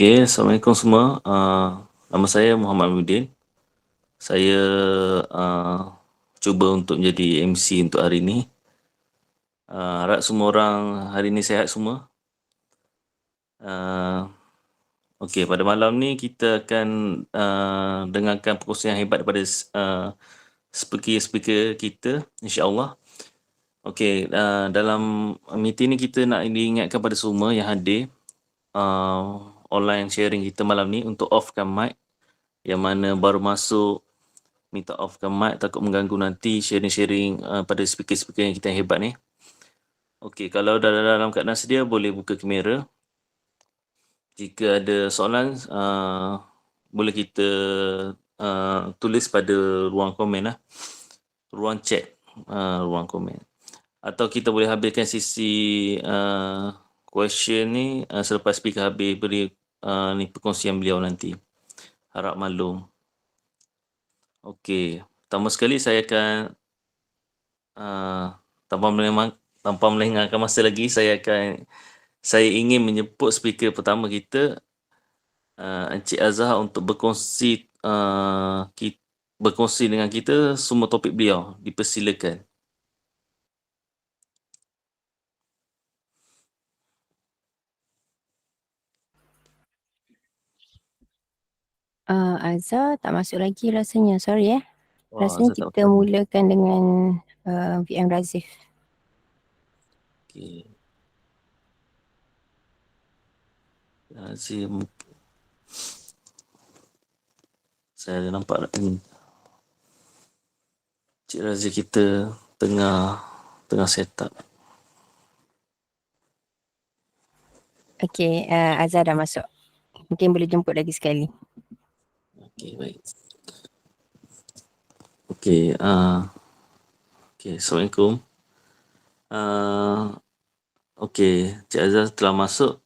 Okay, Assalamualaikum semua. Nama saya Muhammad Amuddin. Saya cuba untuk menjadi MC untuk hari ini. Harap semua orang hari ini sihat semua. Okey, pada malam ni kita akan dengarkan perkongsian hebat daripada speaker-speaker kita, insya-Allah. Okey, dalam meeting ni kita nak diingatkan pada semua yang hadir, online sharing kita malam ni untuk offkan mic. Yang mana baru masuk, minta offkan mic, takut mengganggu nanti sharing-sharing pada speaker-speaker yang kita yang hebat ni. Okey, kalau dalam keadaan sedia boleh buka kamera. Jika ada soalan, boleh kita tulis pada ruang komen lah. Ruang chat, ruang komen. Atau kita boleh habiskan sisi question ni selepas speaker habis beri ni perkongsian beliau nanti. Harap maklum. Okey, pertama sekali saya akan tanpa melengahkan masa lagi, saya ingin menjemput speaker pertama kita, Encik Azhar, untuk berkongsi dengan kita semua topik beliau. Dipersilakan. Azhar tak masuk lagi rasanya, sorry . Rasanya Azhar tak kita masuk. mulakan dengan VM Razif. Okey. Azim. Saya ada nampak ni. Cik Razif kita tengah set up. Okey, Azhar dah masuk. Mungkin boleh jemput lagi sekali. Okey, baik. Okey, Assalamualaikum. Okey, Cik Azhar telah masuk.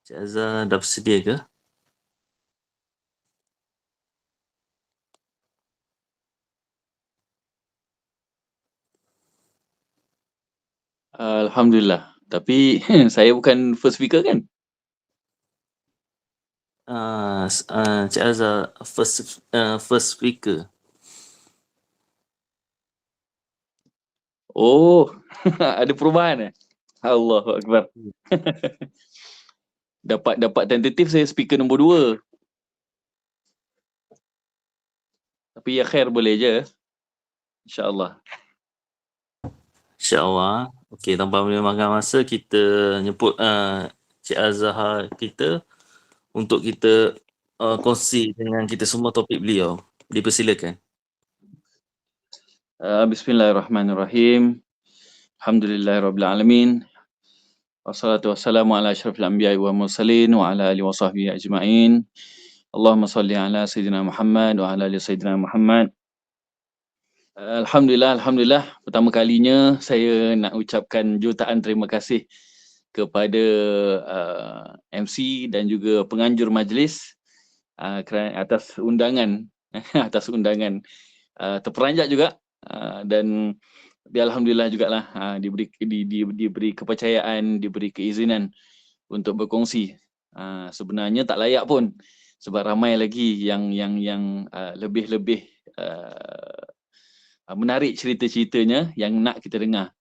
Cik Azhar dah bersedia ke? Alhamdulillah. Tapi saya bukan first speaker kan? Cik Azhar first speaker. Oh, ada perubahan eh? Allahu Akbar. dapat tentatif saya speaker nombor 2. Tapi ya khair boleh je. InsyaAllah. InsyaAllah. Okey, tanpa melengahkan masa, kita nyebut Cik Azhar kita untuk kita kongsi dengan kita semua topik beliau. Dipersilakan. Bismillahirrahmanirrahim. Alhamdulillahirrabbilalamin. Wassalatu wassalamu ala asyrafil anbiya'i wa mursalin wa ala alihi wa sahbihi ajma'in. Allahumma salli ala Sayyidina Muhammad wa ala ali Sayyidina Muhammad. Alhamdulillah. Pertama kalinya saya nak ucapkan jutaan terima kasih kepada MC dan juga penganjur majlis atas undangan terperanjat juga, dan alhamdulillah jugalah diberi kepercayaan, diberi keizinan untuk berkongsi. Sebenarnya tak layak pun sebab ramai lagi yang lebih menarik cerita-ceritanya yang nak kita dengar.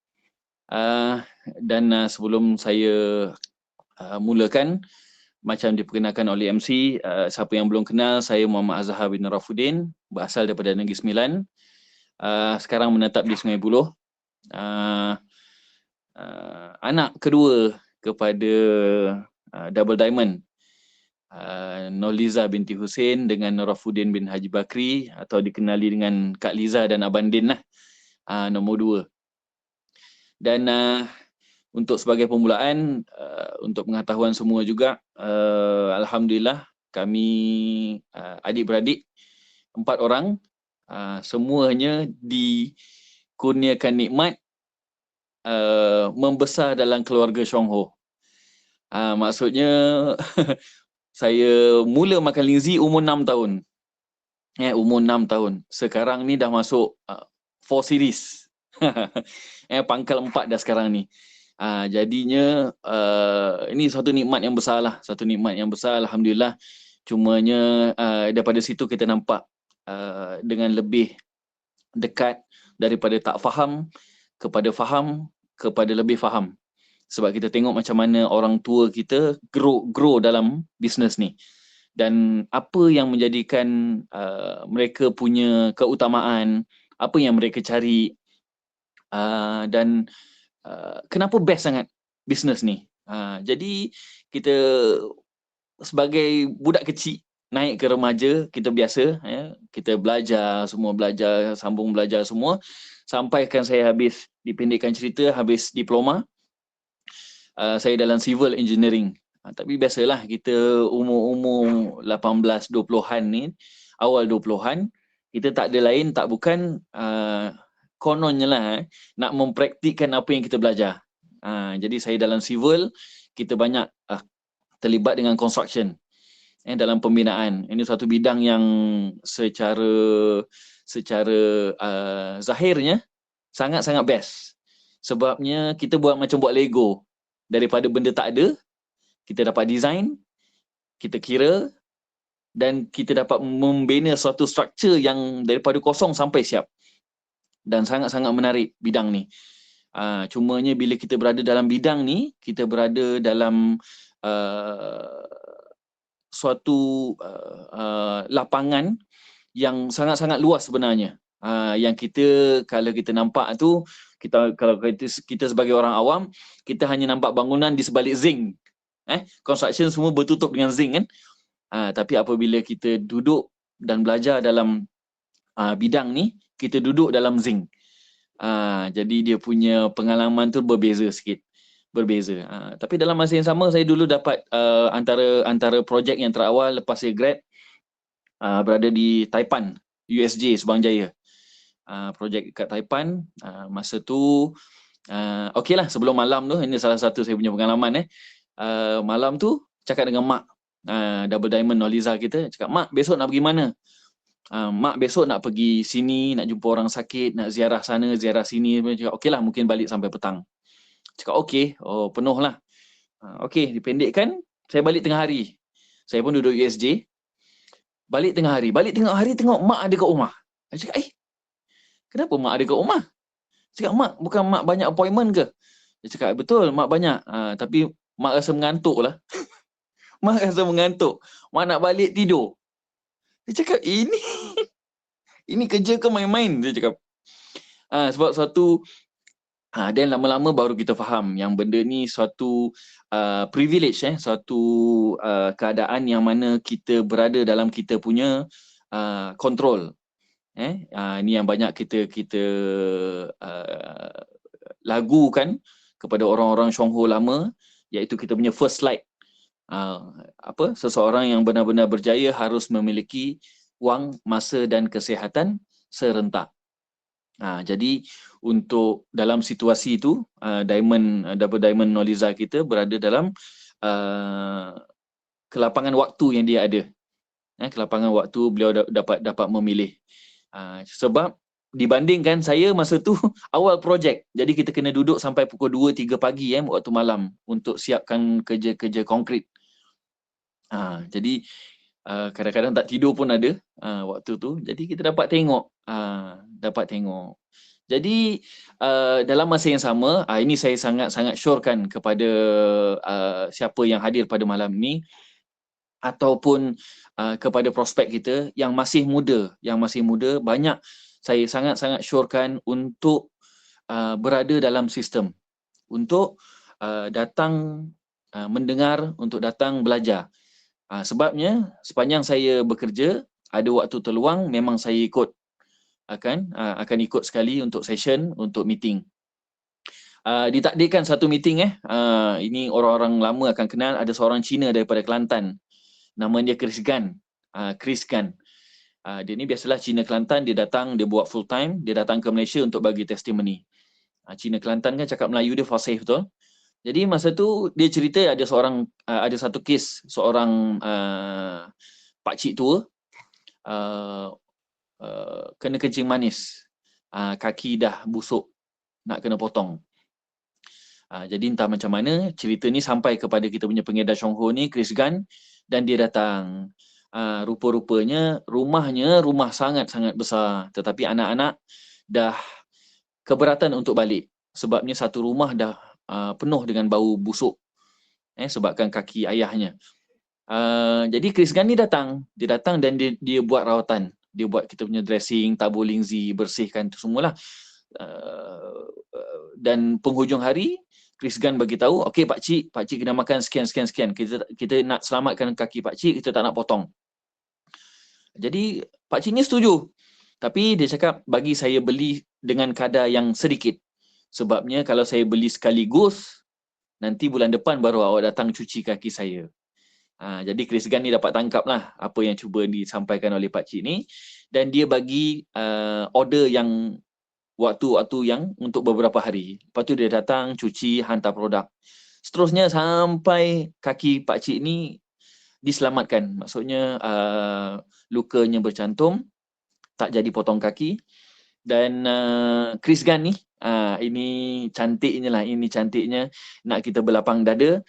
Dan sebelum saya mulakan, macam diperkenalkan oleh MC, siapa yang belum kenal, saya Muhammad Azhar bin Rafuddin, berasal daripada Negeri Sembilan. Sekarang menetap di Sungai Buloh. Anak kedua kepada Double Diamond, Nurliza binti Hussein dengan Rafuddin bin Haji Bakri, atau dikenali dengan Kak Liza dan Abang Din lah, nombor 2. Dan untuk sebagai permulaan, untuk pengetahuan semua juga, alhamdulillah kami adik-beradik 4 orang, semuanya dikurniakan nikmat membesar dalam keluarga Syongho. Maksudnya saya mula makan linzi umur 6 tahun. Umur 6 tahun. Sekarang ni dah masuk 4 series. Pangkal 4 dah sekarang ni. Jadinya ini satu nikmat yang besar lah, satu nikmat yang besar, alhamdulillah. Cumanya daripada situ kita nampak dengan lebih dekat daripada tak faham kepada lebih faham. Sebab kita tengok macam mana orang tua kita grow dalam bisnes ni. Dan apa yang menjadikan mereka punya keutamaan, apa yang mereka cari, dan kenapa best sangat bisnes ni. Jadi kita sebagai budak kecil naik ke remaja, kita biasa kita belajar, sambung belajar semua, sampaikan saya habis, dipendekkan cerita, habis diploma, saya dalam civil engineering. Tapi biasalah kita umur-umur 18-20-an ni, awal 20-an, kita tak ada lain tak bukan kononnya lah nak mempraktikkan apa yang kita belajar. Jadi saya dalam civil, kita banyak terlibat dengan construction dalam pembinaan. Ini satu bidang yang secara zahirnya sangat-sangat best. Sebabnya kita buat macam buat Lego. Daripada benda tak ada, kita dapat design, kita kira, dan kita dapat membina suatu struktur yang daripada kosong sampai siap. Dan sangat-sangat menarik bidang ni. Cumanya bila kita berada dalam bidang ni, kita berada dalam suatu lapangan yang sangat-sangat luas sebenarnya. Yang kita, kalau kita nampak tu, kalau kita sebagai orang awam, kita hanya nampak bangunan di sebalik zinc. Construction semua bertutup dengan zinc kan. Tapi apabila kita duduk dan belajar dalam bidang ni, kita duduk dalam zinc. Jadi dia punya pengalaman tu berbeza sikit. Tapi dalam masa yang sama, saya dulu dapat antara projek yang terawal lepas saya grad, berada di Taipan, USJ, Subang Jaya. Projek kat Taipan, masa tu okey lah, sebelum malam tu, ini salah satu saya punya pengalaman. Malam tu cakap dengan mak, Double Diamond Noliza kita, cakap, mak besok nak pergi mana? Mak besok nak pergi sini, nak jumpa orang sakit, nak ziarah sana, ziarah sini. Cakap okey lah, mungkin balik sampai petang. Cakap okey, penuh lah. Okey, dipendekkan, saya balik tengah hari. Saya pun duduk USJ, balik tengah hari tengok mak ada kat rumah. Saya cakap, kenapa mak ada kat rumah? Cakap, mak, bukan mak banyak appointment ke? Dia cakap, betul, mak banyak. Tapi mak rasa mengantuk lah. Mak rasa mengantuk. Mak nak balik tidur. Dia cakap, ini kerja ke main-main? Dia cakap. Sebab suatu, dan lama-lama baru kita faham yang benda ni suatu privilege, suatu keadaan yang mana kita berada dalam kita punya kontrol. Ini yang banyak kita lagukan kepada orang-orang Syongho lama, iaitu kita punya first light. Seseorang yang benar-benar berjaya harus memiliki wang, masa dan kesihatan serentak. Jadi untuk dalam situasi itu, Double Diamond Noliza kita berada dalam kelapangan waktu yang dia ada. Kelapangan waktu, beliau dapat memilih. Sebab dibandingkan saya masa tu awal projek, jadi kita kena duduk sampai pukul 2-3 pagi waktu malam untuk siapkan kerja-kerja konkret. Jadi kadang-kadang tak tidur pun ada waktu tu. Jadi kita dapat tengok. Jadi dalam masa yang sama, ini saya sangat-sangat syorkan kepada siapa yang hadir pada malam ni, ataupun kepada prospek kita yang masih muda, banyak, saya sangat-sangat syorkan untuk berada dalam sistem, untuk datang mendengar, untuk datang belajar. Sebabnya sepanjang saya bekerja, ada waktu terluang, memang saya akan ikut sekali untuk session, untuk meeting. Ditakdirkan satu meeting, ini orang-orang lama akan kenal, ada seorang Cina daripada Kelantan, nama dia Chris Gan. Dia ni biasalah Cina Kelantan, dia datang, dia buat full time, dia datang ke Malaysia untuk bagi testimoni. Cina Kelantan kan cakap Melayu dia fasih betul. Jadi masa tu dia cerita ada satu kes seorang pakcik tua kena kencing manis, kaki dah busuk, nak kena potong. Jadi entah macam mana cerita ni sampai kepada kita punya pengedar Chongho ni, Chris Gunn, dan dia datang. Rupa-rupanya rumah sangat-sangat besar, tetapi anak-anak dah keberatan untuk balik sebabnya satu rumah dah penuh dengan bau busuk sebabkan kaki ayahnya. Jadi Chris Gunn ni datang, dan dia buat rawatan, dia buat kita punya dressing, tabur lingzi, bersihkan tu semualah. Dan penghujung hari Chris Gunn bagi tahu, okey pak cik kena makan sekian. Kita nak selamatkan kaki pak cik, kita tak nak potong. Jadi pak cik ni setuju. Tapi dia cakap bagi saya beli dengan kadar yang sedikit. Sebabnya kalau saya beli sekaligus, nanti bulan depan baru awak datang cuci kaki saya. Jadi Chris Gunn ni dapat tangkap lah apa yang cuba disampaikan oleh pak cik ni, dan dia bagi order yang waktu-waktu yang untuk beberapa hari. Lepas tu dia datang cuci, hantar produk. Seterusnya sampai kaki pak cik ni diselamatkan. Maksudnya lukanya bercantum, tak jadi potong kaki. Dan Chris Gunn ni, ini cantiknya nak kita berlapang dada.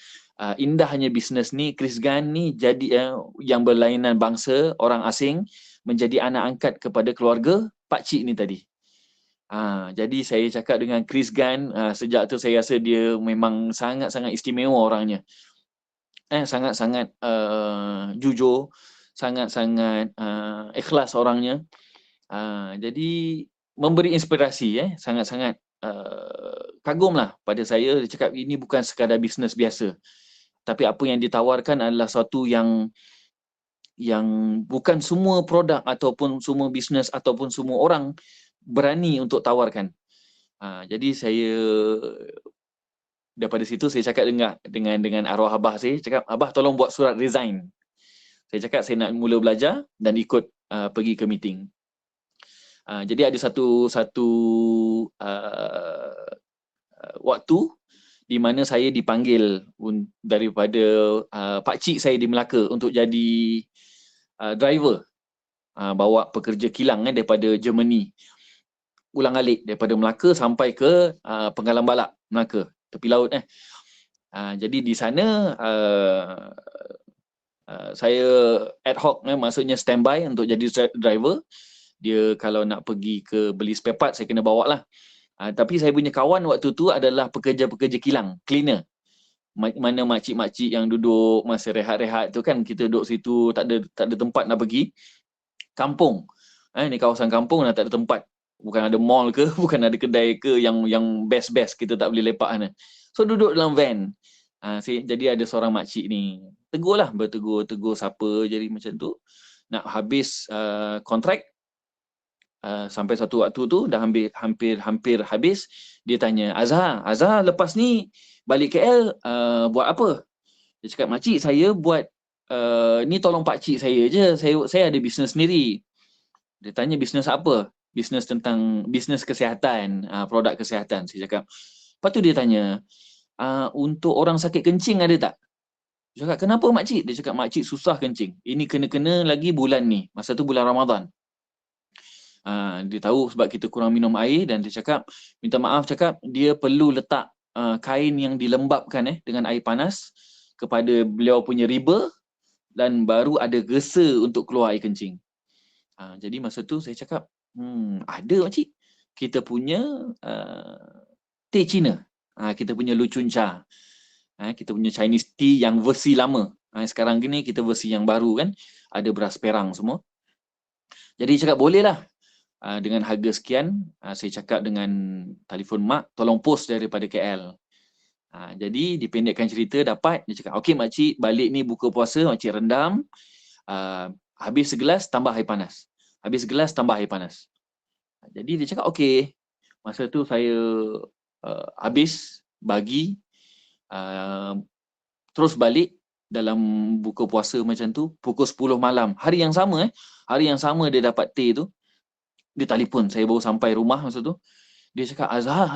Indahnya bisnes ni, Chris Gunn ni jadi yang berlainan bangsa, orang asing, menjadi anak angkat kepada keluarga pak cik ni tadi. Jadi saya cakap dengan Chris Gunn, sejak tu saya rasa dia memang sangat-sangat istimewa orangnya. Sangat-sangat jujur, sangat-sangat ikhlas orangnya. Jadi memberi inspirasi, sangat-sangat kagumlah pada saya. Dia cakap ini bukan sekadar bisnes biasa, tapi apa yang ditawarkan adalah satu yang bukan semua produk ataupun semua bisnes ataupun semua orang berani untuk tawarkan. Jadi saya daripada situ saya cakap dengan arwah abah saya, cakap abah tolong buat surat resign. Saya cakap saya nak mula belajar dan ikut pergi ke meeting. Jadi ada satu waktu di mana saya dipanggil daripada pak cik saya di Melaka untuk jadi driver, bawa pekerja kilang daripada Germany, ulang-alik daripada Melaka sampai ke Penggalan Balak, Melaka, tepi laut. Jadi di sana saya ad hoc, maksudnya standby untuk jadi driver. Dia kalau nak pergi ke beli spare part, saya kena bawa lah. Tapi saya punya kawan waktu tu adalah pekerja-pekerja kilang, cleaner. Mana makcik-makcik yang duduk masa rehat-rehat tu kan, kita duduk situ, tak ada tempat nak pergi. Kampung, ni kawasan kampung dah tak ada tempat. Bukan ada mall ke, bukan ada kedai ke yang best-best, kita tak boleh lepak sana. So duduk dalam van. Jadi ada seorang makcik ni, bertegur siapa jadi macam tu. Nak habis kontrak, sampai satu waktu tu dah hampir habis, dia tanya, Azhar lepas ni balik KL buat apa? Dia cakap, makcik saya buat ni tolong pak cik saya je, saya ada bisnes sendiri. Dia tanya bisnes apa? Bisnes kesihatan, produk kesihatan. Saya cakap. Lepas tu dia tanya, untuk orang sakit kencing ada tak? Dia cakap, kenapa makcik? Dia cakap, makcik susah kencing. Ini kena-kena lagi bulan ni. Masa tu bulan Ramadan. Dia tahu sebab kita kurang minum air, dan dia cakap, minta maaf, cakap dia perlu letak kain yang dilembapkan dengan air panas kepada beliau punya riba, dan baru ada gesa untuk keluar air kencing. Jadi masa tu saya cakap, ada makcik, kita punya teh Cina, kita punya Lucun Cha, kita punya Chinese tea yang versi lama. Sekarang gini kita versi yang baru kan, ada beras perang semua. Jadi cakap boleh lah, dengan harga sekian. Saya cakap dengan telefon mak, tolong post daripada KL. Jadi dipendekkan cerita, dapat. Dia cakap, okey makcik, balik ni buka puasa, makcik rendam, habis segelas tambah air panas, habis segelas tambah air panas. Jadi dia cakap okey. Masa tu saya habis bagi, terus balik dalam buka puasa macam tu, pukul 10 malam. Hari yang sama dia dapat teh tu. Dia telefon, saya baru sampai rumah masa tu. Dia cakap, Azhar.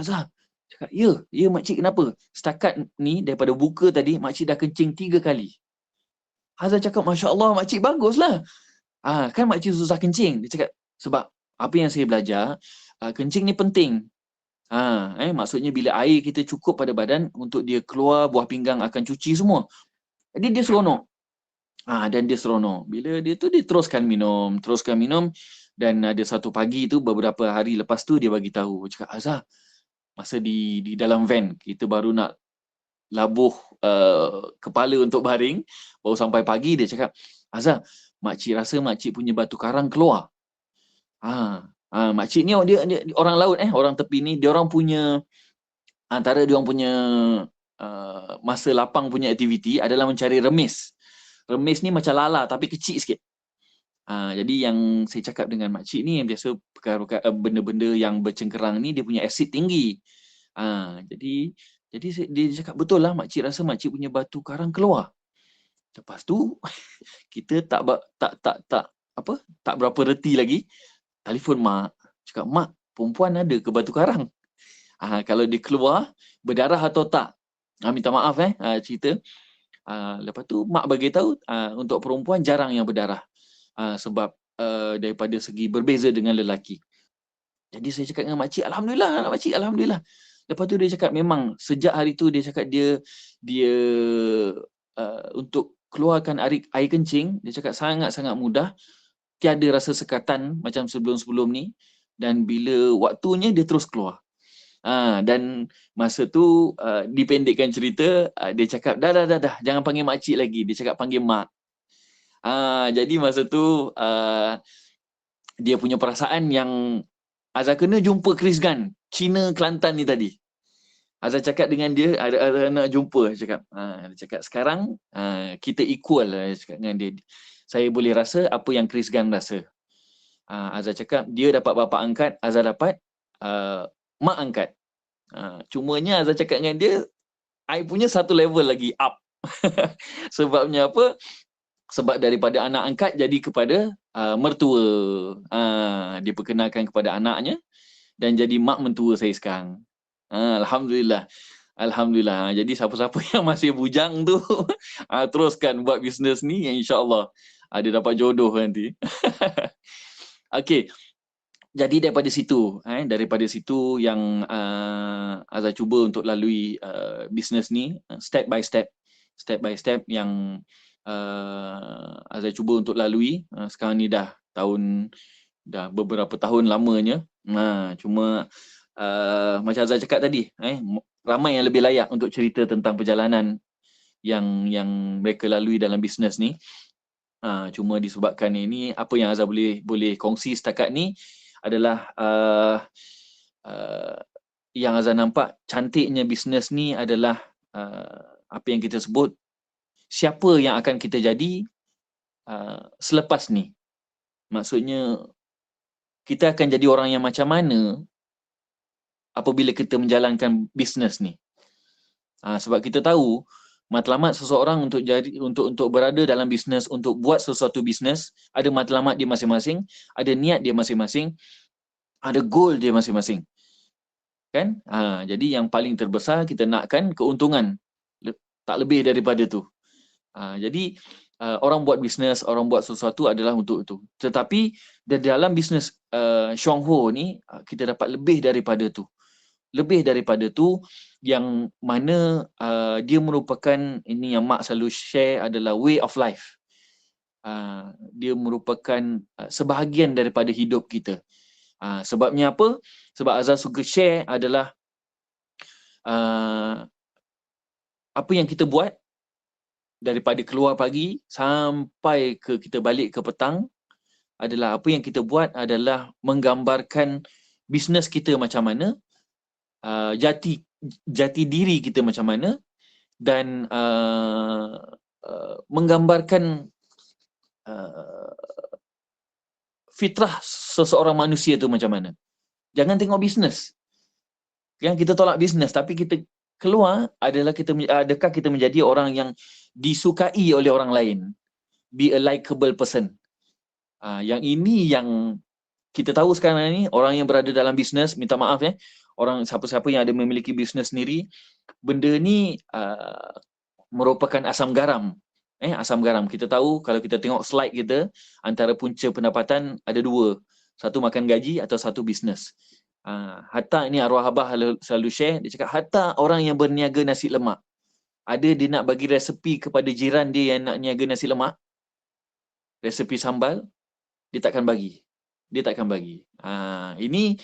Cakap, ya makcik, kenapa? Setakat ni daripada buka tadi, makcik dah kencing 3 kali. Azhar cakap, Masya Allah, makcik baguslah. Kan makcik susah kencing. Dia cakap, sebab apa yang saya belajar, kencing ni penting. Maksudnya bila air kita cukup pada badan untuk dia keluar, buah pinggang akan cuci semua. Jadi dia seronok. Dan dia seronok. Bila dia tu dia teruskan minum dan ada satu pagi tu beberapa hari lepas tu dia bagi tahu, cakap Azhar, masa di dalam van kita baru nak labuh kepala untuk baring, baru sampai pagi dia cakap, Azhar, makcik rasa makcik punya batu karang keluar. Makcik ni dia orang laut, orang tepi ni, dia orang punya antara dia orang punya masa lapang punya aktiviti adalah mencari remis. Remis ni macam lala tapi kecil sikit. Jadi yang saya cakap dengan makcik ni, yang biasa perkara benda-benda yang bercengkerang ni dia punya asid tinggi. Jadi dia cakap betul lah, makcik rasa makcik punya batu karang keluar. Lepas tu kita tak berapa reti lagi, telefon mak, cakap mak, perempuan ada ke batu karang? Kalau dia keluar berdarah atau tak? Minta maaf cerita. Lepas tu mak bagi tahu untuk perempuan jarang yang berdarah sebab daripada segi berbeza dengan lelaki. Jadi saya cakap dengan makcik, alhamdulillah makcik, alhamdulillah. Lepas tu dia cakap memang sejak hari tu dia cakap dia untuk keluarkan air kencing, dia cakap sangat-sangat mudah, tiada rasa sekatan macam sebelum-sebelum ni, dan bila waktunya dia terus keluar. Dan masa tu dipendekkan cerita, dia cakap dah, jangan panggil makcik lagi, dia cakap panggil mak. Jadi masa tu dia punya perasaan yang Azhar kena jumpa Chris Gunn, Cina Kelantan ni tadi. Azhar cakap dengan dia, ada nak jumpa, cakap. Dia cakap sekarang kita equal lah, cakap dengan dia. Saya boleh rasa apa yang Chris Gunn rasa. Azhar cakap dia dapat bapa angkat, Azhar dapat mak angkat. Cumanya Azhar cakap dengan dia, I punya satu level lagi up. Sebabnya apa? Sebab daripada anak angkat jadi kepada mertua. Diperkenalkan kepada anaknya dan jadi mak mentua saya sekarang. Alhamdulillah. Alhamdulillah. Jadi siapa-siapa yang masih bujang tu teruskan buat bisnes ni, yang insya-Allah dia dapat jodoh nanti. Okey. Jadi daripada situ yang Azhar cuba untuk lalui bisnes ni step by step yang Azhar cuba untuk lalui. Sekarang ni dah beberapa tahun lamanya. Cuma macam Azhar cakap tadi, ramai yang lebih layak untuk cerita tentang perjalanan yang mereka lalui dalam bisnes ni. Cuma disebabkan ini, apa yang Azhar boleh kongsi setakat ni adalah yang Azhar nampak cantiknya bisnes ni adalah apa yang kita sebut, siapa yang akan kita jadi selepas ni. Maksudnya kita akan jadi orang yang macam mana apabila kita menjalankan bisnes ni. Sebab kita tahu matlamat seseorang untuk berada dalam bisnes, untuk buat sesuatu bisnes, ada matlamat dia masing-masing, ada niat dia masing-masing, ada goal dia masing-masing. Kan? Jadi yang paling terbesar kita nakkan keuntungan, tak lebih daripada tu. Jadi orang buat bisnes, orang buat sesuatu adalah untuk itu. Tetapi di dalam bisnes Xionghu ni kita dapat lebih daripada tu. Lebih daripada tu, yang mana dia merupakan, ini yang mak selalu share, adalah way of life. Dia merupakan sebahagian daripada hidup kita. Sebabnya apa? Sebab Azhar suka share adalah apa yang kita buat daripada keluar pagi sampai kita balik ke petang, adalah apa yang kita buat adalah menggambarkan bisnes kita macam mana, jati diri kita macam mana, dan menggambarkan fitrah seseorang manusia tu macam mana. Jangan tengok bisnes. Yang kita tolak bisnes, tapi kita keluar adalah adakah kita menjadi orang yang disukai oleh orang lain. Be a likable person. Yang ini yang kita tahu sekarang ni, orang yang berada dalam bisnes, minta maaf orang siapa-siapa yang ada memiliki bisnes sendiri, benda ni merupakan asam garam. Asam garam. Kita tahu kalau kita tengok slide kita, antara punca pendapatan ada dua. Satu makan gaji atau satu bisnes. Hatta ini arwah abah selalu share, dia cakap hatta orang yang berniaga nasi lemak, ada dia nak bagi resepi kepada jiran dia yang nak niaga nasi lemak, resepi sambal, dia takkan bagi. Dia takkan bagi. Ini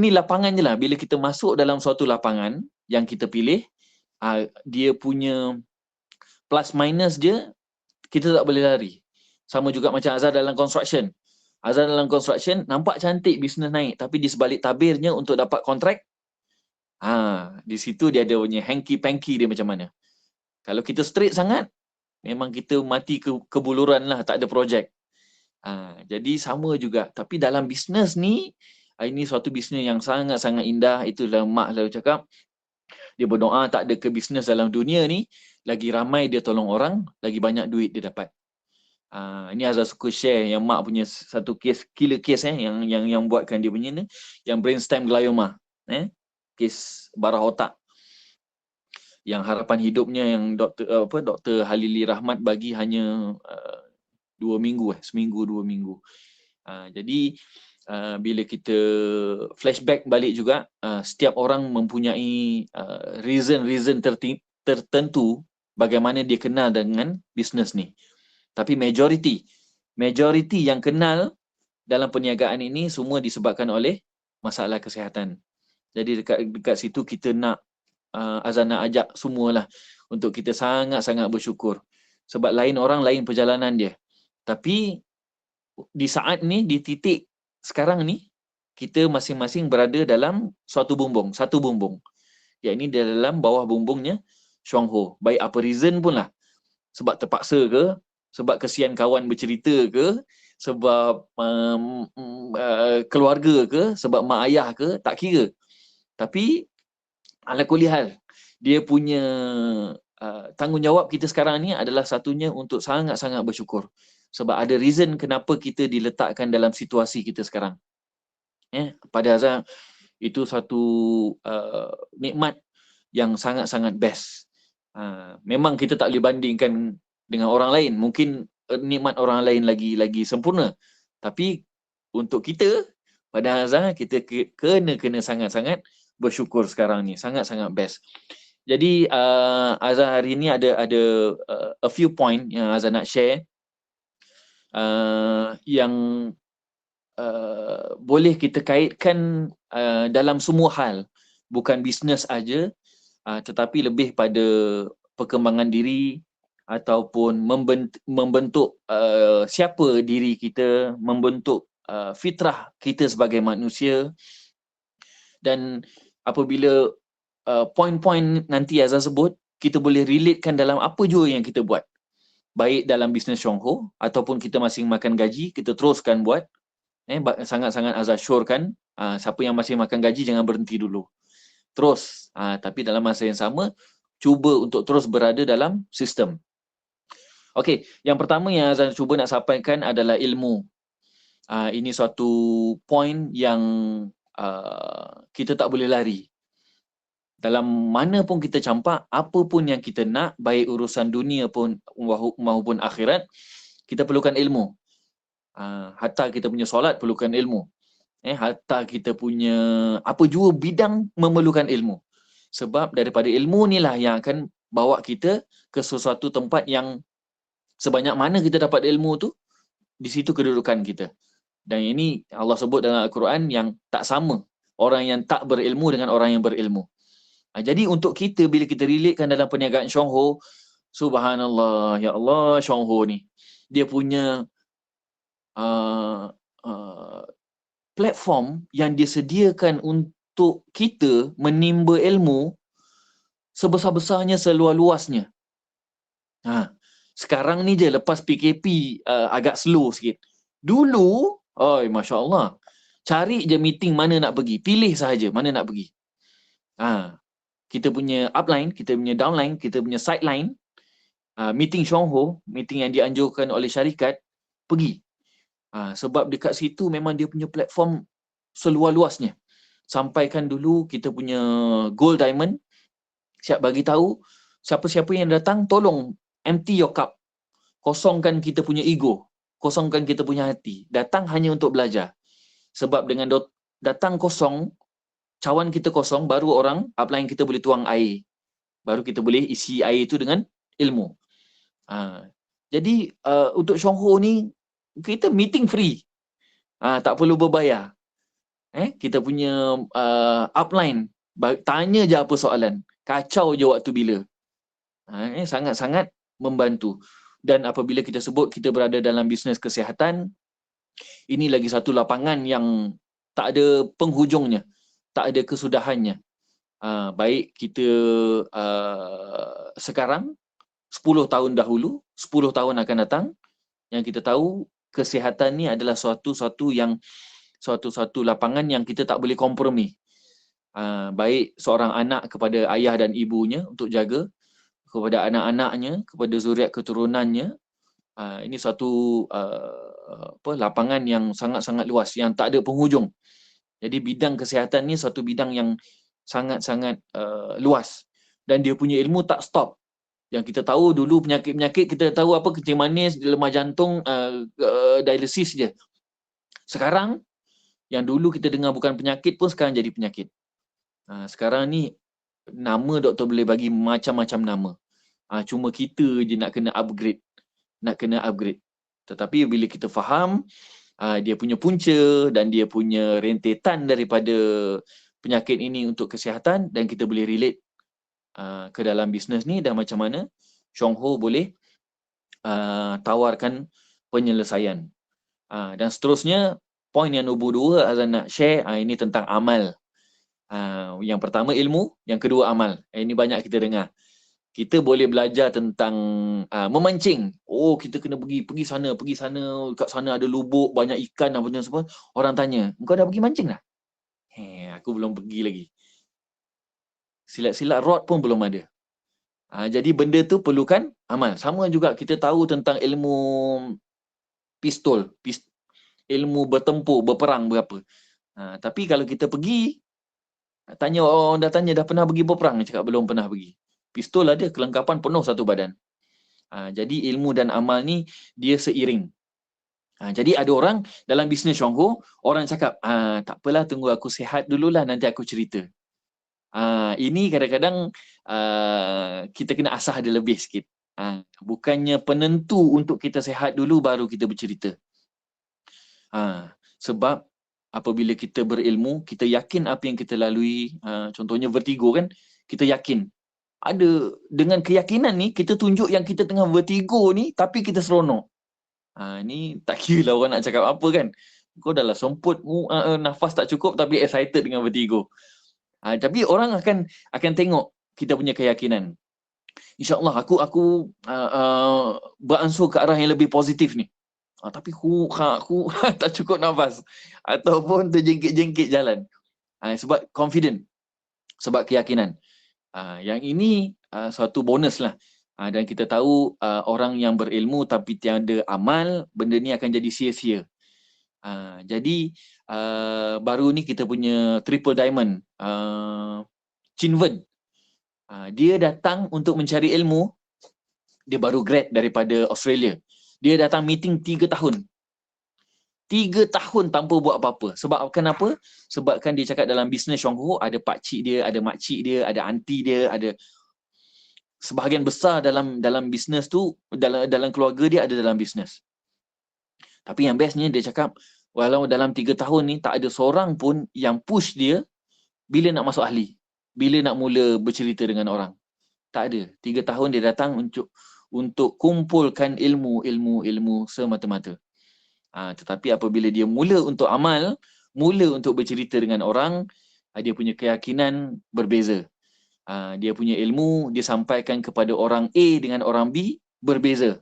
lapangan je lah. Bila kita masuk dalam suatu lapangan yang kita pilih, dia punya plus minus dia, kita tak boleh lari. Sama juga macam Azhar dalam construction. Azhar dalam construction, nampak cantik bisnes naik, tapi di sebalik tabirnya untuk dapat kontrak, di situ dia ada punya hanky-panky dia macam mana. Kalau kita straight sangat, memang kita mati kebuluran lah, tak ada projek. Jadi sama juga. Tapi dalam bisnes ni, ini suatu bisnes yang sangat-sangat indah. Itulah mak selalu cakap, dia berdoa tak ada ke bisnes dalam dunia ni, lagi ramai dia tolong orang, lagi banyak duit dia dapat. Ini Azhar suka share yang mak punya satu kes, killer case yang buatkan dia punya ni, yang brainstem glioma, kes barah otak. Yang harapan hidupnya yang Dr. Halili Rahmat bagi hanya 2 minggu, seminggu 2 minggu. Jadi bila kita flashback balik juga, setiap orang mempunyai reason tertentu bagaimana dia kenal dengan bisnes ni. Tapi majority yang kenal dalam perniagaan ini semua disebabkan oleh masalah kesihatan. Jadi dekat situ kita nak Azhar nak ajak semualah untuk kita sangat-sangat bersyukur. Sebab lain orang lain perjalanan dia. Tapi di saat ni, di titik sekarang ni, kita masing-masing berada dalam satu bumbung. Yang ini dalam bawah bumbungnya Syongho. Baik apa reason pun lah. Sebab terpaksa ke, sebab kesian kawan bercerita ke, sebab keluarga ke, sebab mak ayah ke, tak kira. Tapi ala kulli hal, dia punya tanggungjawab kita sekarang ni adalah satunya untuk sangat-sangat bersyukur. Sebab ada reason kenapa kita diletakkan dalam situasi kita sekarang. Pada Azhar, itu satu nikmat yang sangat-sangat best. Memang kita tak boleh bandingkan dengan orang lain. Mungkin nikmat orang lain lagi sempurna. Tapi untuk kita, pada Azhar, kita kena sangat-sangat bersyukur sekarang ni. Sangat-sangat best. Jadi Azhar hari ni ada a few point yang Azhar nak share. Yang boleh kita kaitkan dalam semua hal, bukan bisnes aja, tetapi lebih pada perkembangan diri ataupun membentuk siapa diri kita, membentuk fitrah kita sebagai manusia. Dan apabila poin-poin nanti Azhar sebut, kita boleh relatekan dalam apa jua yang kita buat. Baik dalam bisnes Syongho ataupun kita masih makan gaji, kita teruskan buat. Sangat-sangat Azhar syorkan, siapa yang masih makan gaji jangan berhenti dulu. Terus, tapi dalam masa yang sama, cuba untuk terus berada dalam sistem. Okey, yang pertama yang Azhar cuba nak sampaikan adalah ilmu. Ini suatu poin yang kita tak boleh lari. Dalam mana pun kita campak, apa pun yang kita nak, baik urusan dunia pun maupun akhirat, kita perlukan ilmu. Hatta kita punya solat perlukan ilmu. Hatta kita punya apa jua bidang memerlukan ilmu. Sebab daripada ilmu inilah yang akan bawa kita ke sesuatu tempat yang sebanyak mana kita dapat ilmu tu, di situ kedudukan kita. Dan ini Allah sebut dalam Al-Quran yang tak sama orang yang tak berilmu dengan orang yang berilmu. Jadi untuk kita, bila kita relatekan dalam perniagaan Syongho, subhanallah, ya Allah, Syongho ni, dia punya platform yang disediakan untuk kita menimba ilmu sebesar-besarnya, seluas-luasnya. Sekarang ni je, lepas PKP agak slow sikit. Dulu, Masya Allah, cari je meeting mana nak pergi, pilih sahaja mana nak pergi. Kita punya upline, kita punya downline, kita punya sideline, meeting Syongho, meeting yang dianjurkan oleh syarikat, pergi. Sebab dekat situ memang dia punya platform seluas-luasnya. Sampaikan dulu kita punya gold diamond, siap bagi tahu siapa-siapa yang datang, tolong empty your cup. Kosongkan kita punya ego, kosongkan kita punya hati. Datang hanya untuk belajar. Sebab dengan datang kosong, cawan kita kosong, baru orang upline kita boleh tuang air. Baru kita boleh isi air itu dengan ilmu. Jadi untuk Syongho ni, kita meeting free. Tak perlu berbayar. Kita punya upline, tanya je apa soalan. Kacau je waktu bila. Sangat-sangat membantu. Dan apabila kita sebut kita berada dalam bisnes kesihatan, ini lagi satu lapangan yang tak ada penghujungnya, tak ada kesudahannya. Baik kita sekarang, 10 tahun dahulu, 10 tahun akan datang, yang kita tahu kesihatan ni adalah suatu lapangan yang kita tak boleh kompromi. Baik seorang anak kepada ayah dan ibunya untuk jaga, kepada anak-anaknya, kepada zuriat keturunannya. Ini suatu lapangan yang sangat-sangat luas, yang tak ada penghujung. Jadi bidang kesihatan ni suatu bidang yang sangat-sangat luas, dan dia punya ilmu tak stop. Yang kita tahu dulu penyakit-penyakit, kita tahu apa, kencing manis, lemah jantung, dialisis je. Sekarang yang dulu kita dengar bukan penyakit pun sekarang jadi penyakit. Sekarang ni nama doktor boleh bagi macam-macam nama. Cuma kita je nak kena upgrade. Tetapi bila kita faham dia punya punca dan dia punya rentetan daripada penyakit ini untuk kesihatan, dan kita boleh relate ke dalam bisnes ni, dan macam mana Syongho boleh tawarkan penyelesaian. Dan seterusnya, poin yang nombor 2 Azan nak share, ini tentang amal. Yang pertama ilmu, yang kedua amal. Ini banyak kita dengar. Kita boleh belajar tentang memancing. Oh, kita kena pergi sana, kat sana ada lubuk, banyak ikan dan benda semua. Orang tanya, engkau dah pergi mancing dah? Aku belum pergi lagi. Silat-silat rod pun belum ada. Jadi benda tu perlukan amal. Sama juga kita tahu tentang ilmu pistol, ilmu bertempur, berperang berapa. Tapi kalau kita pergi, tanya orang, dah pernah pergi berperang? Dia cakap belum pernah pergi. Pistol ada, kelengkapan penuh satu badan. Jadi ilmu dan amal ni dia seiring. Jadi ada orang dalam bisnes Syongho, orang cakap, tak apalah, tunggu aku sihat dululah, nanti aku cerita. Ini kadang-kadang kita kena asah dia lebih sikit. Bukannya penentu untuk kita sihat dulu baru kita bercerita. Sebab apabila kita berilmu, kita yakin apa yang kita lalui, contohnya vertigo kan, kita yakin. Ada, dengan keyakinan ni, kita tunjuk yang kita tengah vertigo ni, tapi kita seronok. Ni tak kira lah orang nak cakap apa kan. Kau dah lah semput, nafas tak cukup tapi excited dengan vertigo. Tapi orang akan tengok kita punya keyakinan. InsyaAllah aku beransur ke arah yang lebih positif ni. Tapi aku tak cukup nafas. Ataupun terjengkit-jengkit jalan. Sebab confident. Sebab keyakinan. Yang ini suatu bonus lah. Dan kita tahu orang yang berilmu tapi tiada amal, benda ni akan jadi sia-sia. Jadi baru ni kita punya triple diamond, Chin Wen. Dia datang untuk mencari ilmu. Dia baru grad daripada Australia. Dia datang meeting 3 tahun. 3 tahun tanpa buat apa-apa. Sebab kenapa? Sebabkan dia cakap dalam bisnes Syongho, ada pakcik dia, ada makcik dia, ada aunty dia, ada sebahagian besar dalam bisnes tu, dalam keluarga dia ada dalam bisnes. Tapi yang bestnya dia cakap, walau dalam 3 tahun ni tak ada seorang pun yang push dia bila nak masuk ahli, bila nak mula bercerita dengan orang. Tak ada. 3 tahun dia datang untuk kumpulkan ilmu semata-mata. Tetapi apabila dia mula untuk amal, mula untuk bercerita dengan orang, dia punya keyakinan berbeza. Dia punya ilmu dia sampaikan kepada orang A dengan orang B berbeza,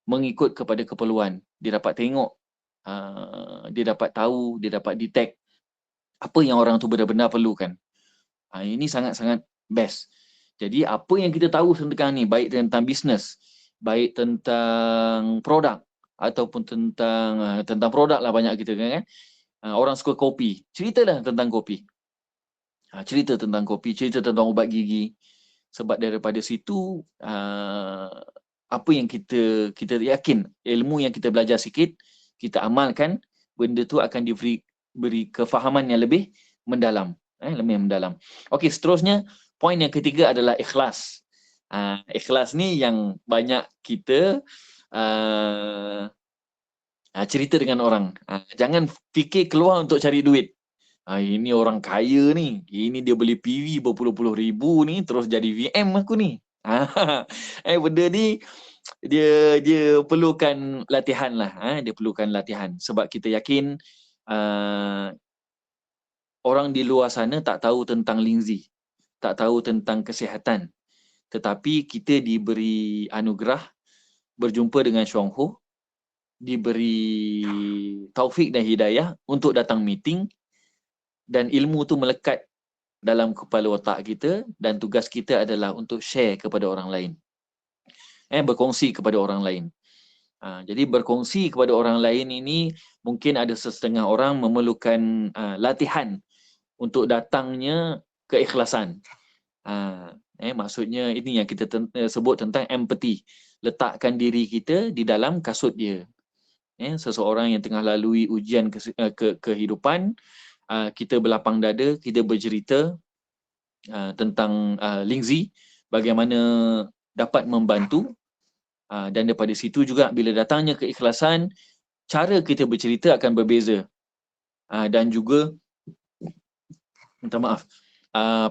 mengikut kepada keperluan. Dia dapat tengok, dia dapat tahu, dia dapat detect apa yang orang tu benar-benar perlukan. Ini sangat-sangat best. Jadi apa yang kita tahu sekarang ni, baik tentang bisnes, baik tentang produk, ataupun tentang produk lah banyak kita kan. Orang suka kopi, ceritalah tentang kopi. Cerita tentang kopi, cerita tentang ubat gigi. Sebab daripada situ apa yang kita yakin, ilmu yang kita belajar sikit, kita amalkan, benda tu akan beri kefahaman yang lebih mendalam. Lebih mendalam. Okey, seterusnya poin yang ketiga adalah ikhlas. Ikhlas ni yang banyak kita cerita dengan orang. Jangan fikir keluar untuk cari duit. Ini orang kaya ni. Ini dia beli PV berpuluh-puluh ribu ni terus jadi VM aku ni. Benda ni dia perlukan latihan lah. Dia perlukan latihan. Sebab kita yakin orang di luar sana tak tahu tentang Lingzi. Tak tahu tentang kesihatan. Tetapi kita diberi anugerah berjumpa dengan Chuang Ho, diberi taufik dan hidayah untuk datang meeting, dan ilmu tu melekat dalam kepala otak kita, dan tugas kita adalah untuk share kepada orang lain. Berkongsi kepada orang lain. Jadi berkongsi kepada orang lain ini mungkin ada setengah orang memerlukan latihan untuk datangnya keikhlasan. Maksudnya ini yang kita sebut tentang empathy. Letakkan diri kita di dalam kasut dia. Seseorang yang tengah lalui ujian kehidupan, kita berlapang dada, kita bercerita tentang Lingzi, bagaimana dapat membantu, dan daripada situ juga bila datangnya keikhlasan, cara kita bercerita akan berbeza, dan juga minta maaf,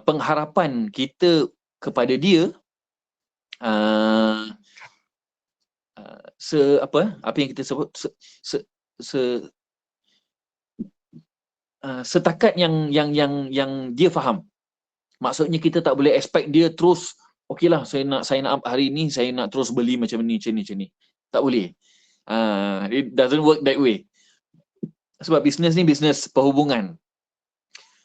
pengharapan kita kepada dia apa yang kita sebut setakat yang dia faham. Maksudnya kita tak boleh expect dia terus okeylah saya nak sign up hari ni, saya nak terus beli macam ni. Tak boleh. It doesn't work that way. Sebab bisnes ni bisnes perhubungan.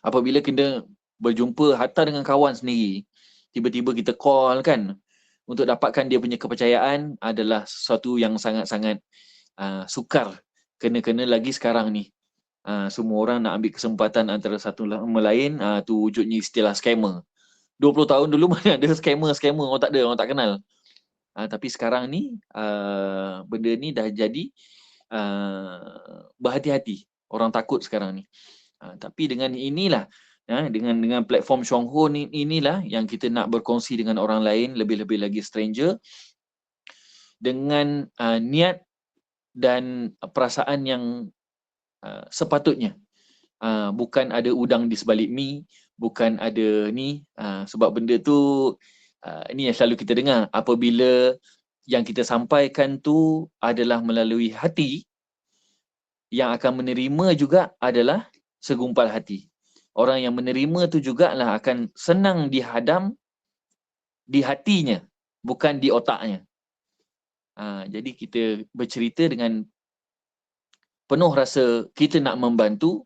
Apabila kita berjumpa hatta dengan kawan sendiri, tiba-tiba kita call kan, untuk dapatkan dia punya kepercayaan adalah sesuatu yang sangat-sangat sukar. Kena-kena lagi sekarang ni. Semua orang nak ambil kesempatan antara satu sama lain, tu wujudnya istilah scammer. 20 tahun dulu mana ada scammer, orang tak ada, orang tak kenal. Tapi sekarang ni benda ni dah jadi berhati-hati. Orang takut sekarang ni. Tapi dengan inilah, dengan platform Chuang Ho ni, inilah yang kita nak berkongsi dengan orang lain, lebih-lebih lagi stranger, dengan niat dan perasaan yang sepatutnya. Bukan ada udang di sebalik mi, bukan ada ni, sebab benda tu ini yang selalu kita dengar, apabila yang kita sampaikan tu adalah melalui hati, yang akan menerima juga adalah segumpal hati. Orang yang menerima tu jugalah akan senang dihadam di hatinya, bukan di otaknya. Jadi kita bercerita dengan penuh rasa kita nak membantu.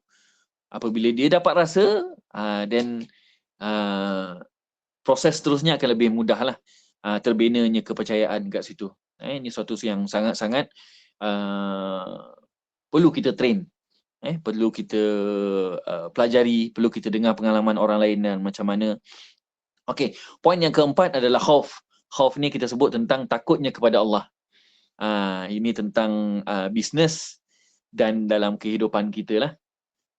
Apabila dia dapat rasa, then proses seterusnya akan lebih mudah lah. Terbinanya kepercayaan kat situ. Ini suatu yang sangat-sangat perlu kita train. Perlu kita pelajari, perlu kita dengar pengalaman orang lain dan macam mana. Okey, poin yang keempat adalah khauf. Khauf ni kita sebut tentang takutnya kepada Allah. Ini tentang bisnes dan dalam kehidupan kita lah.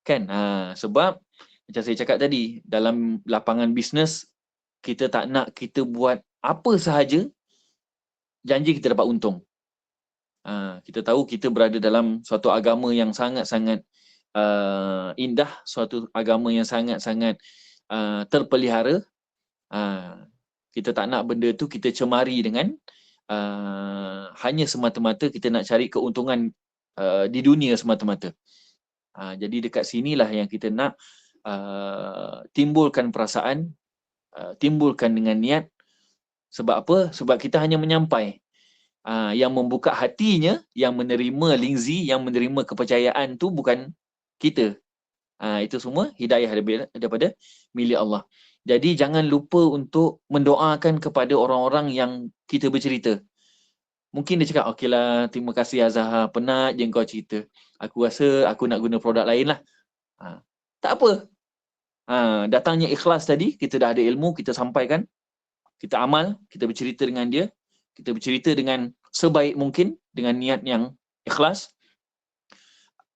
Kan? Sebab macam saya cakap tadi, dalam lapangan bisnes, kita tak nak kita buat apa sahaja janji kita dapat untung. Kita tahu kita berada dalam suatu agama yang sangat-sangat indah, suatu agama yang sangat-sangat terpelihara. Kita tak nak benda tu kita cemari dengan hanya semata-mata kita nak cari keuntungan di dunia semata-mata. Jadi dekat sinilah yang kita nak timbulkan perasaan, timbulkan dengan niat. Sebab apa? Sebab kita hanya menyampai. Yang membuka hatinya, yang menerima Lingzi, yang menerima kepercayaan tu bukan kita. Itu semua hidayah daripada milik Allah. Jadi jangan lupa untuk mendoakan kepada orang-orang yang kita bercerita. Mungkin dia cakap, okeylah, terima kasih Azhar, penat je kau cerita. Aku rasa aku nak guna produk lain lah. Tak apa. Datangnya ikhlas tadi, kita dah ada ilmu, kita sampaikan. Kita amal, kita bercerita dengan dia. Kita bercerita dengan sebaik mungkin, dengan niat yang ikhlas.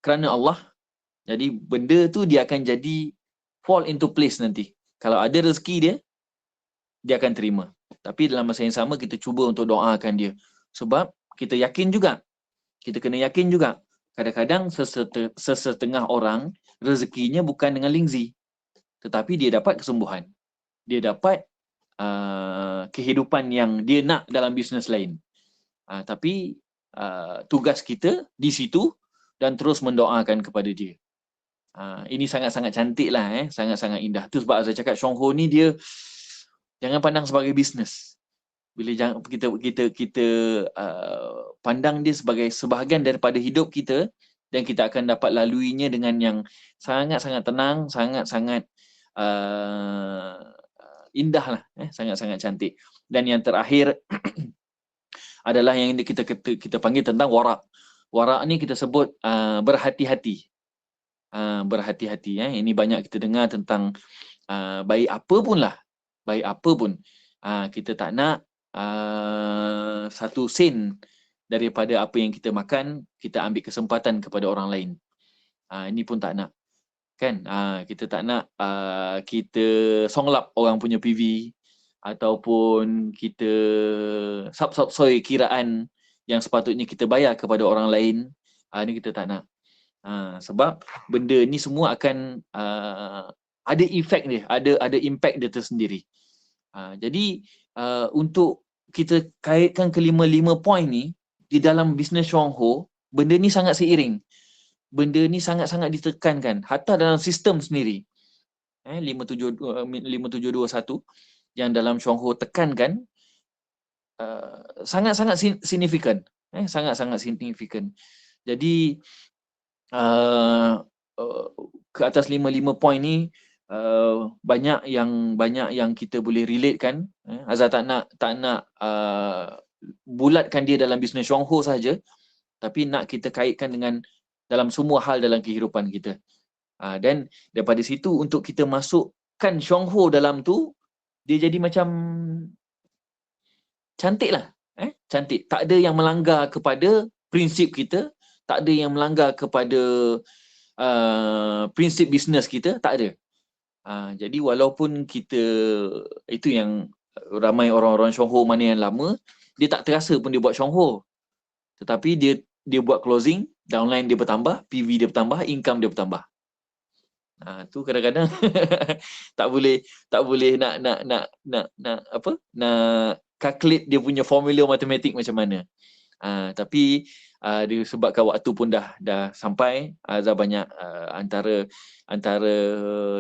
Kerana Allah. Jadi benda tu dia akan jadi fall into place nanti. Kalau ada rezeki dia akan terima. Tapi dalam masa yang sama kita cuba untuk doakan dia. Sebab kita yakin juga, kita kena yakin juga, kadang-kadang sesetengah orang rezekinya bukan dengan lingzi, tetapi dia dapat kesembuhan. Dia dapat kehidupan yang dia nak dalam bisnes lain. Tapi tugas kita di situ dan terus mendoakan kepada dia. Ini sangat-sangat cantik lah, sangat-sangat indah. Tu sebab saya cakap Chong Ho ni dia jangan pandang sebagai bisnes. Bila kita pandang dia sebagai sebahagian daripada hidup kita, dan kita akan dapat laluinya dengan yang sangat-sangat tenang, sangat-sangat indah lah, sangat-sangat cantik. Dan yang terakhir adalah yang kita panggil tentang warak. Warak ni kita sebut berhati-hati. Berhati-hati. Ini banyak kita dengar tentang baik apa pun lah. Baik apa pun. Kita tak nak satu sen daripada apa yang kita makan, kita ambil kesempatan kepada orang lain. Ini pun tak nak. Kan? Kita tak nak kita songlap orang punya PV ataupun kita sap-sap-soi kiraan yang sepatutnya kita bayar kepada orang lain. Ini kita tak nak. Sebab benda ni semua akan ada efek dia, ada impact dia tersendiri. Jadi untuk kita kaitkan kelima-lima poin ni di dalam bisnes Chong Ho, benda ni sangat seiring. Benda ni sangat-sangat ditekankan hatta dalam sistem sendiri. 5721 yang dalam Chong Ho tekankan sangat-sangat signifikan. Sangat-sangat signifikan. Jadi ke atas 5 poin ni banyak yang kita boleh relate kan. Azhar tak nak bulatkan dia dalam bisnes Chong Ho saja, tapi nak kita kaitkan dengan dalam semua hal dalam kehidupan kita. Dan daripada situ untuk kita masukkan Chong Ho dalam tu, dia jadi macam cantik lah. Cantik. Tak ada yang melanggar kepada prinsip kita, tak ada yang melanggar kepada prinsip bisnes kita, tak ada. Jadi walaupun kita, itu yang ramai orang-orang Chong Ho mana yang lama, dia tak terasa pun dia buat Chong Ho. Tetapi dia buat closing, downline dia bertambah, PV dia bertambah, income dia bertambah. Tu kadang-kadang tak boleh nak calculate dia punya formula matematik macam mana. Tapi disebabkan waktu pun dah sampai, Azhar banyak antara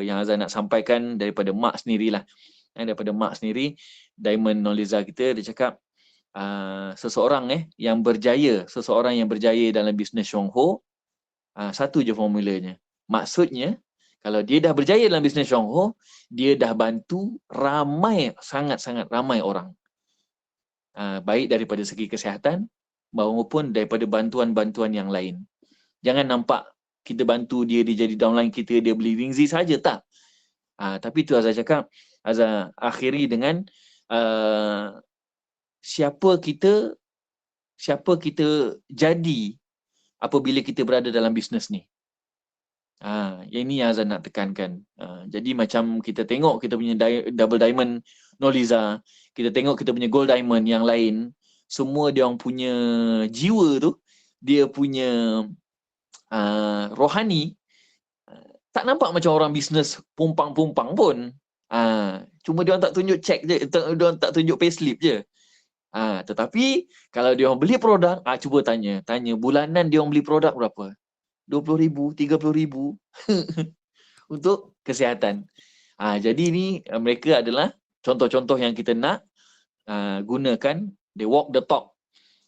yang Azhar nak sampaikan daripada Mak sendirilah. Daripada Mak sendiri, Diamond Noliza kita, dia cakap seseorang yang berjaya dalam bisnes Chong Ho, satu je formulanya. Maksudnya kalau dia dah berjaya dalam bisnes Chong Ho, dia dah bantu sangat-sangat ramai orang. Baik daripada segi kesihatan maupun daripada bantuan-bantuan yang lain. Jangan nampak kita bantu dia jadi downline kita, dia beli ringzi saja, tak. Tapi tu Azhar cakap, Azhar akhiri dengan siapa kita jadi apabila kita berada dalam bisnes ni. Yang ni yang Azhar nak tekankan. Jadi macam kita tengok kita punya double diamond Noliza, kita tengok kita punya gold diamond yang lain, semua dia orang punya jiwa tu, dia punya rohani, tak nampak macam orang bisnes pumpang-pumpang pun. Cuma dia orang tak tunjuk check je, dia orang tak tunjuk payslip je. Tetapi kalau dia orang beli produk, cuba tanya bulanan dia orang beli produk berapa? 20,000, 30,000 untuk kesihatan. Jadi ni mereka adalah contoh-contoh yang kita nak gunakan. They walk the talk.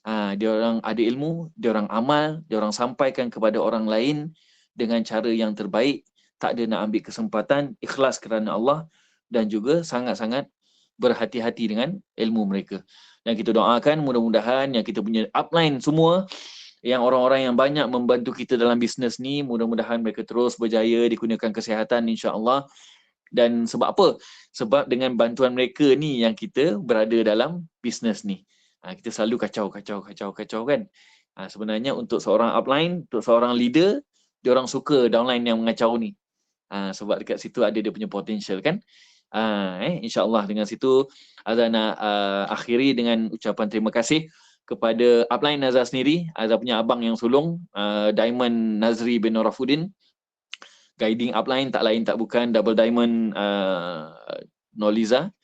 Dia orang ada ilmu, dia orang amal, dia orang sampaikan kepada orang lain dengan cara yang terbaik. Tak ada nak ambil kesempatan, ikhlas kerana Allah, dan juga sangat-sangat berhati-hati dengan ilmu mereka. Dan kita doakan mudah-mudahan yang kita punya upline semua, yang orang-orang yang banyak membantu kita dalam bisnes ni, mudah-mudahan mereka terus berjaya, dikurniakan kesihatan insya-Allah. Dan sebab apa? Sebab dengan bantuan mereka ni yang kita berada dalam bisnes ni. Kita selalu kacau kan. Sebenarnya untuk seorang upline, untuk seorang leader, diorang suka downline yang mengacau ni. Sebab dekat situ ada dia punya potential kan. InsyaAllah dengan situ Azhar nak akhiri dengan ucapan terima kasih kepada upline Azhar sendiri, Azhar punya abang yang sulung, Diamond Nazri bin Norafuddin, guiding upline tak lain tak bukan Double Diamond Noliza,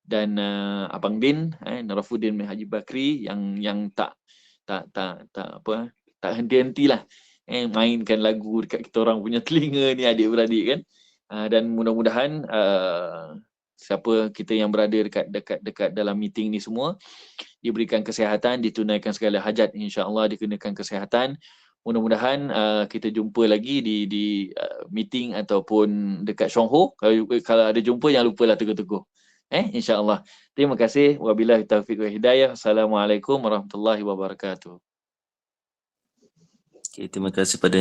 dan Abang Din Norafuddin bin Haji Bakri yang tak henti-hentilah mainkan lagu dekat kita orang punya telinga ni adik-beradik kan. Dan mudah-mudahan siapa kita yang berada dekat dalam meeting ni semua diberikan kesihatan, ditunaikan segala hajat, insya-Allah dikenakan kesihatan. Mudah-mudahan kita jumpa lagi di meeting ataupun dekat Shongho. Kalau ada jumpa jangan lupalah tegur-tegur. InsyaAllah. Terima kasih. Wabillahi taufiq wa hidayah. Assalamualaikum warahmatullahi wabarakatuh. Okay, terima kasih pada